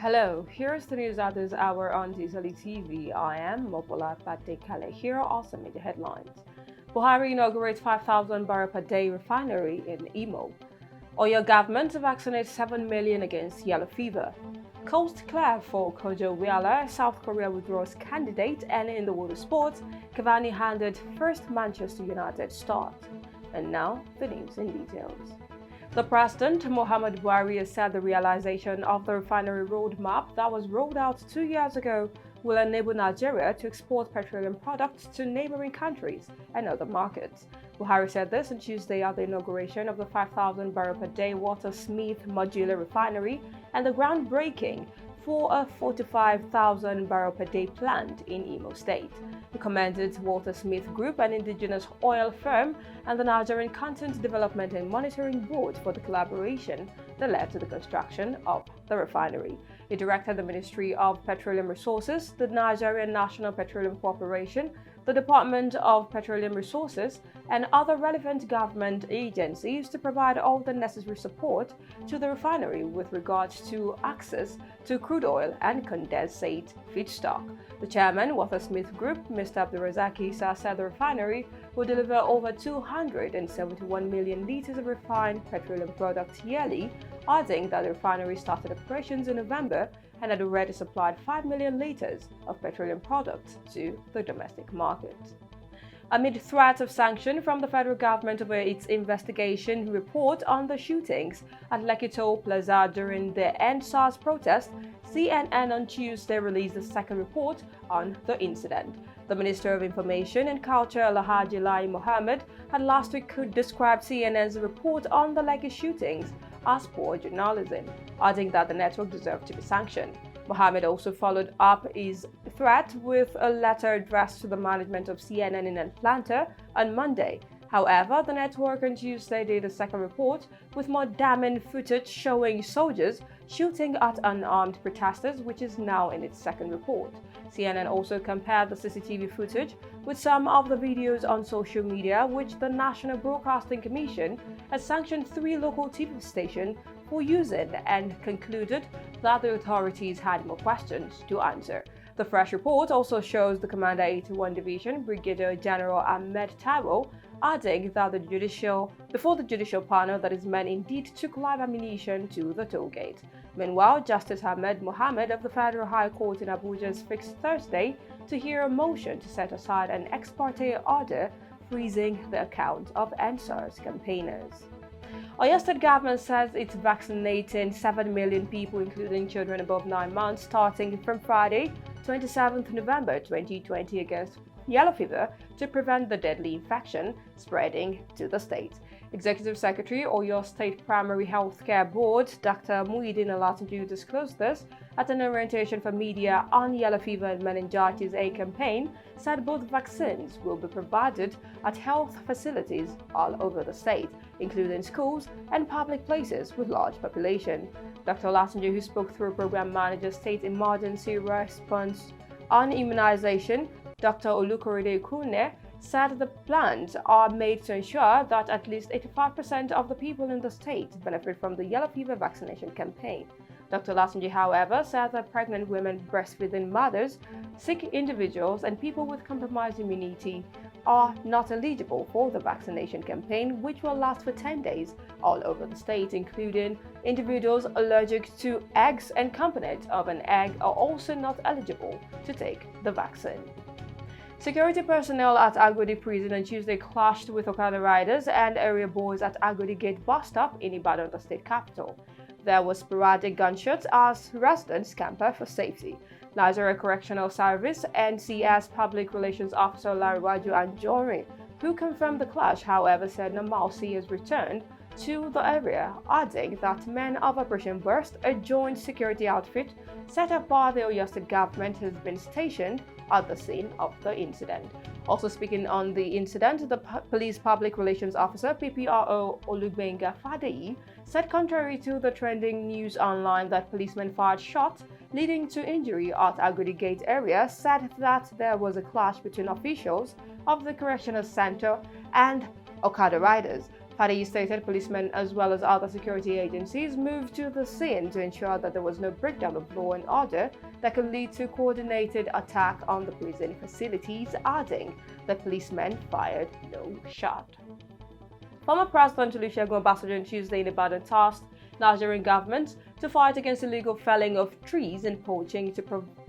Hello, here's the news at this hour on TSTV. I am Mopola Patekale. Here are also major headlines. Buhari inaugurates 5,000 barrel per day refinery in Imo. Oyo government vaccinates 7 million against yellow fever. Coast clear for OKONJO-IWEALA, South Korea withdraws candidate, and in the world of sports, CAVANI handed first Manchester United start. And now, the news in details. The President, Muhammadu Buhari, has said the realization of the refinery roadmap that was rolled out 2 years ago will enable Nigeria to export petroleum products to neighboring countries and other markets. Buhari said this on Tuesday at the inauguration of the 5,000 barrel per day Walter Smith modular refinery and the groundbreaking for a 45,000 barrel per day plant in Imo State. He commended Walter Smith Group, an indigenous oil firm, and the Nigerian Content Development and Monitoring Board for the collaboration that led to the construction of the refinery. He directed the Ministry of Petroleum Resources, the Nigerian National Petroleum Corporation, the Department of Petroleum Resources, and other relevant government agencies to provide all the necessary support to the refinery with regards to access to crude oil and condensate feedstock. The chairman, Walter Smith Group, Mr. Abdulrazak Issa, said the refinery will deliver over 271 million liters of refined petroleum products yearly, adding that the refinery started operations in November and had already supplied 5 million liters of petroleum products to the domestic market. Amid threats of sanction from the federal government over its investigation report on the shootings at Lekki Toll Plaza during the End SARS protest, CNN on Tuesday released a second report on the incident. The Minister of Information and Culture, Alhaji Lai Mohammed, had last week described CNN's report on the Lekki shootings as poor journalism, adding that the network deserved to be sanctioned. Mohammed also followed up his threat with a letter addressed to the management of CNN in Atlanta on Monday. However, the network on Tuesday did a second report with more damning footage showing soldiers shooting at unarmed protesters, which is now in its second report. CNN also compared the CCTV footage with some of the videos on social media, which the National Broadcasting Commission has sanctioned 3 local TV stations for using, and concluded that the authorities had more questions to answer. The fresh report also shows the Commander 81 Division, Brigadier General Ahmed Taiwo, adding that before the judicial panel that his men indeed took live ammunition to the toll gate. Meanwhile, Justice Ahmed Mohammed of the Federal High Court in Abuja is fixed Thursday to hear a motion to set aside an ex parte order freezing the account of NSARS campaigners. Oyo State government says it's vaccinating 7 million people, including children above 9 months, starting from Friday, 27th November 2020 against yellow fever to prevent the deadly infection spreading to the state. Executive Secretary, Oyo State Primary Healthcare Board, Dr. Muhyiddin Olatunji, disclosed this at an orientation for media on yellow fever and meningitis A campaign, said both vaccines will be provided at health facilities all over the state, including schools and public places with large population. Dr. Olatunji, who spoke through Program Manager State Emergency Response on Immunization, Dr. Olukorede Kune, said the plans are made to ensure that at least 85% of the people in the state benefit from the yellow fever vaccination campaign. Dr. Olatunji, however, said that pregnant women, breastfeeding mothers, sick individuals, and people with compromised immunity are not eligible for the vaccination campaign, which will last for 10 days all over the state, including individuals allergic to eggs and components of an egg are also not eligible to take the vaccine. Security personnel at Agodi Prison on Tuesday clashed with Okada riders and area boys at Agodi Gate bus stop in Ibadan, the state capital. There were sporadic gunshots as residents scampered for safety. Nigeria Correctional Service NCS Public Relations Officer Lariwaju Anjorin, who confirmed the clash, however, said normalcy has returned to the area, adding that men of Operation Burst, a joint security outfit set up by the Oyo State government, has been stationed at the scene of the incident. Also speaking on the incident, the Police Public Relations Officer PPRO Olugbenga Fadeyi said contrary to the trending news online that policemen fired shots leading to injury at Agodi Gate area, said that there was a clash between officials of the correctional center and Okada riders. Fadi stated policemen as well as other security agencies moved to the scene to ensure that there was no breakdown of law and order that could lead to coordinated attack on the prison facilities, adding the policemen fired no shot. Former President Olusegun Obasanjo on Tuesday in Ibadan tasked Nigerian government to fight against illegal felling of trees and poaching to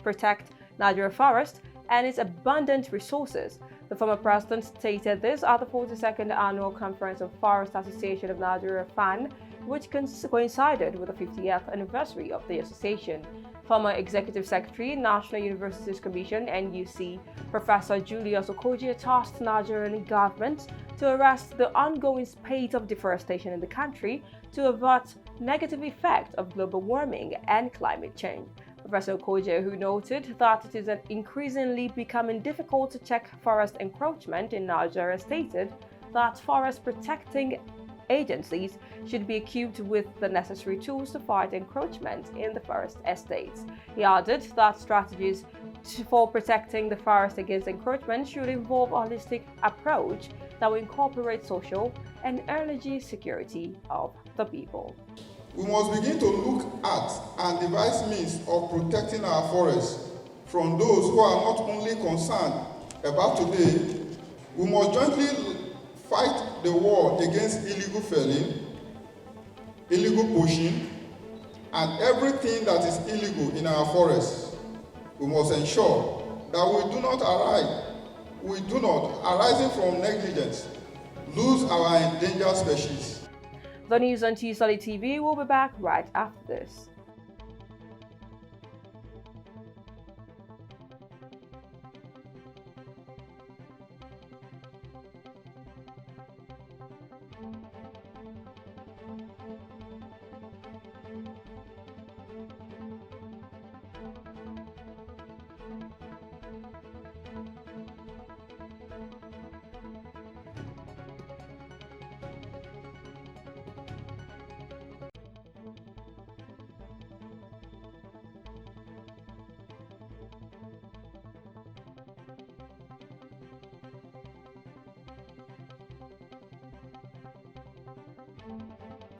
protect Nigerian forest and its abundant resources. The former president stated this at the 42nd Annual Conference of Forest Association of Nigeria (FAN), which coincided with the 50th anniversary of the association. Former Executive Secretary, National Universities Commission (NUC), Professor Julius Okogie tasked Nigerian government to arrest the ongoing spate of deforestation in the country to avert negative effects of global warming and climate change. Professor Okogie, who noted that it is increasingly becoming difficult to check forest encroachment in Nigeria, stated that forest protecting agencies should be equipped with the necessary tools to fight encroachment in the forest estates. He added that strategies for protecting the forest against encroachment should involve a holistic approach that will incorporate social and energy security of the people. We must begin to look at and devise means of protecting our forests from those who are not only concerned about today. We must jointly fight the war against illegal felling, illegal poaching, and everything that is illegal in our forests. We must ensure that we do not, arising from negligence, lose our endangered species. The news on TSTV will be back right after this.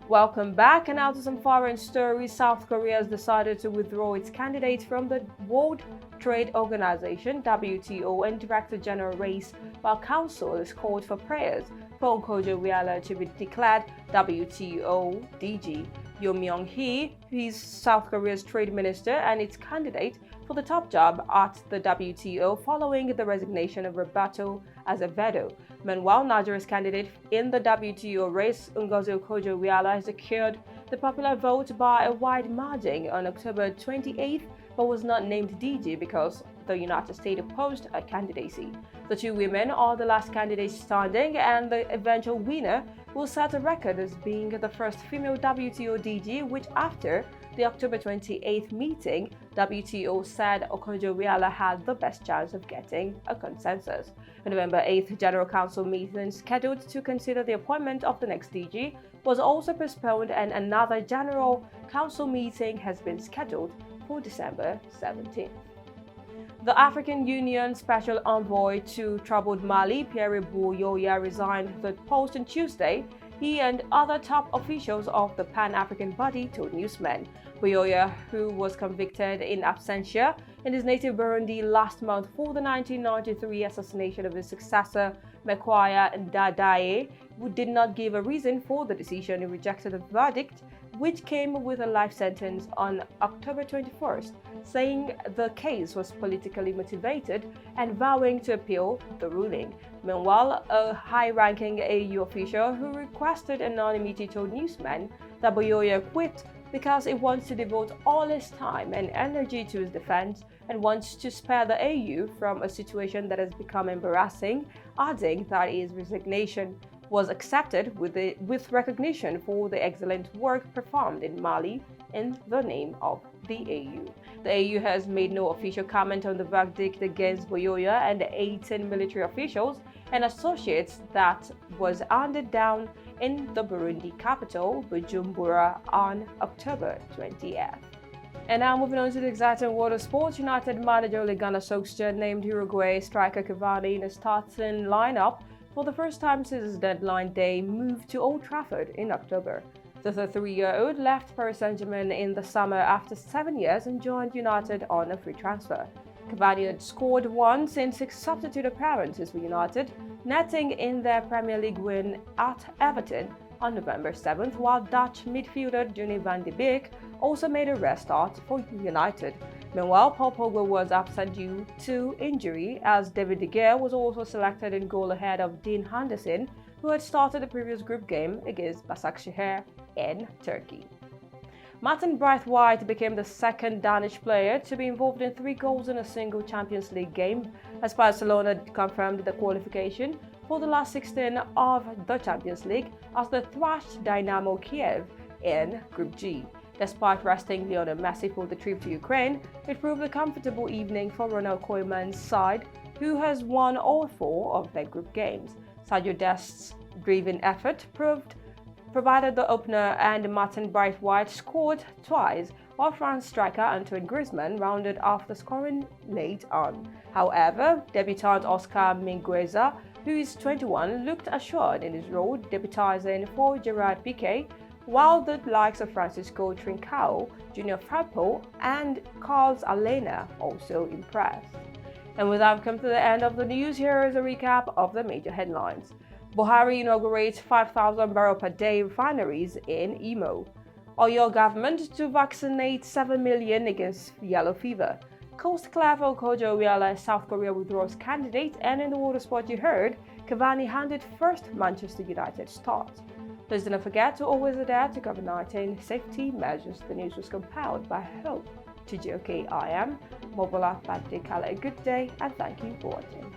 Welcome back, and now to some foreign stories. South Korea has decided to withdraw its candidate from the World Trade Organization (WTO) and Director General race, while Council has called for prayers for OKONJO-IWEALA to be declared WTO DG. Yo Myung-hee, who is South Korea's trade minister and its candidate for the top job at the WTO following the resignation of Roberto Azevedo. Meanwhile, Nigeria's candidate in the WTO race, Ngozi Okonjo-IWEALA, secured the popular vote by a wide margin on October 28th, but was not named DG because the United States opposed her candidacy. The two women are the last candidates standing, and the eventual winner will set a record as being the first female WTO DG, which after the October 28th meeting, WTO said OKONJO-IWEALA had the best chance of getting a consensus. The November 8th General Council meeting scheduled to consider the appointment of the next DG was also postponed, and another General Council meeting has been scheduled for December 17th. The African Union Special Envoy to troubled Mali, Pierre Buyoya, resigned the post on Tuesday. He and other top officials of the Pan-African body told newsmen. Buyoya, who was convicted in absentia in his native Burundi last month for the 1993 assassination of his successor, Mekwaya Ndadaye, who did not give a reason for the decision. He rejected the verdict, which came with a life sentence on October 21st, saying the case was politically motivated and vowing to appeal the ruling. Meanwhile, a high-ranking AU official who requested anonymity told newsmen that Buyoya quit because he wants to devote all his time and energy to his defense and wants to spare the AU from a situation that has become embarrassing, adding that his resignation was accepted with recognition for the excellent work performed in Mali in the name of the AU. The AU has made no official comment on the verdict against Buyoya and the 18 military officials and associates that was handed down in the Burundi capital, Bujumbura, on October 20th. And now moving on to the exciting world of sports, United manager Ole Gunnar Solskjaer named Uruguay striker Cavani in the starting lineup for the first time since deadline day moved to Old Trafford in October. The 33-year-old left Paris Saint-Germain in the summer after 7 years and joined United on a free transfer. CAVANI had scored once in 6 substitute appearances for United, netting in their Premier League win at Everton on November 7th, while Dutch midfielder Donny van de Beek also made a rest start for United. Meanwhile, Paul Pogba was absent due to injury, as David de Gea was also selected in goal ahead of Dean Henderson, who had started the previous group game against Başakşehir in Turkey. Martin Braithwaite became the second Danish player to be involved in 3 goals in a single Champions League game, as Barcelona confirmed the qualification for the last 16 of the Champions League as they thrashed Dynamo Kiev in Group G. Despite resting Lionel Messi for the trip to Ukraine, it proved a comfortable evening for Ronald Koeman's side, who has won all 4 of their group games. Sergio Dest's driven effort provided the opener, and Martin Braithwaite scored twice, while France striker Antoine Griezmann rounded off the scoring late on. However, debutant Oscar Mingueza, who is 21, looked assured in his role, debuting for Gerard Piqué, while the likes of Francisco Trincao, Junior Firpo, and Carlos Alena also impressed. And with that, we've come to the end of the news. Here is a recap of the major headlines. Buhari inaugurates 5,000 barrel per day refineries in Imo. Oyo government to vaccinate 7 million against yellow fever. Coast Clef OKONJO-IWEALA, South Korea withdraws candidate. And in the water sport you heard, CAVANI handed first Manchester United start. Please do not forget to always adhere to COVID-19 safety measures. The news was compiled by Hope to OKONJO-IWEALA. Mobola Patekala, a good day and thank you for watching.